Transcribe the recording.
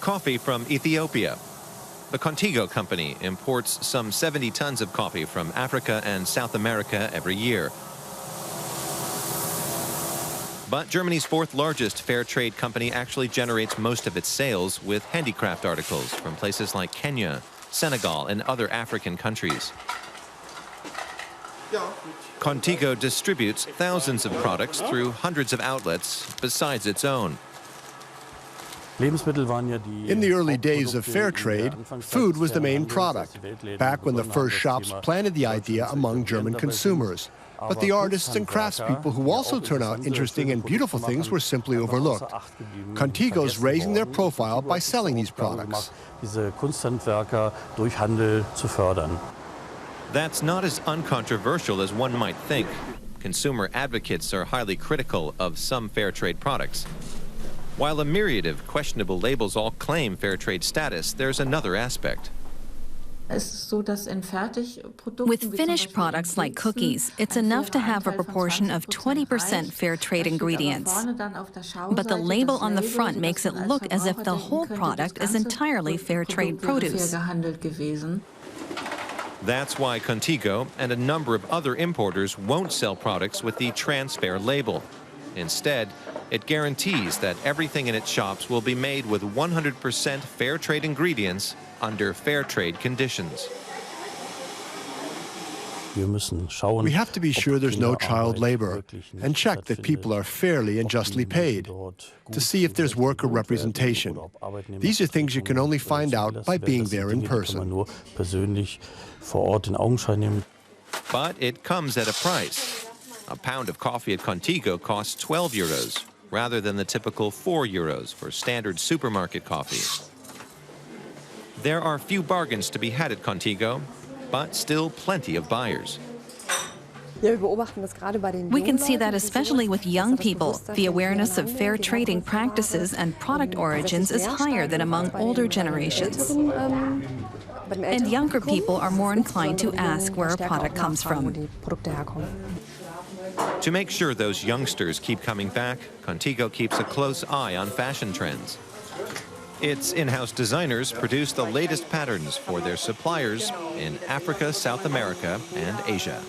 Coffee from Ethiopia. The Contigo company imports some 70 tons of coffee from Africa and South America every year. But Germany's fourth largest fair trade company actually generates most of its sales with handicraft articles from places like Kenya, Senegal, and other African countries. Contigo distributes thousands of products through hundreds of outlets besides its own. In the early days of fair trade, food was the main product, back when the first shops planted the idea among German consumers. But the artists and craftspeople who also turn out interesting and beautiful things were simply overlooked. Contigo's raising their profile by selling these products. That's not as uncontroversial as one might think. Consumer advocates are highly critical of some fair trade products. While a myriad of questionable labels all claim fair trade status, there's another aspect. With finished products like cookies, it's enough to have a proportion of 20% fair trade ingredients. But the label on the front makes it look as if the whole product is entirely fair trade produce. That's why Contigo and a number of other importers won't sell products with the Transfair label. Instead, it guarantees that everything in its shops will be made with 100% fair trade ingredients under fair trade conditions. We have to be sure there's no child labor and check that people are fairly and justly paid, to see if there's worker representation. These are things you can only find out by being there in person. But it comes at a price. A pound of coffee at Contigo costs 12 euros, rather than the typical 4 euros for standard supermarket coffee. There are few bargains to be had at Contigo, but still plenty of buyers. We can see that especially with young people. The awareness of fair trading practices and product origins is higher than among older generations. And younger people are more inclined to ask where a product comes from. To make sure those youngsters keep coming back, Contigo keeps a close eye on fashion trends. Its in-house designers produce the latest patterns for their suppliers in Africa, South America, and Asia.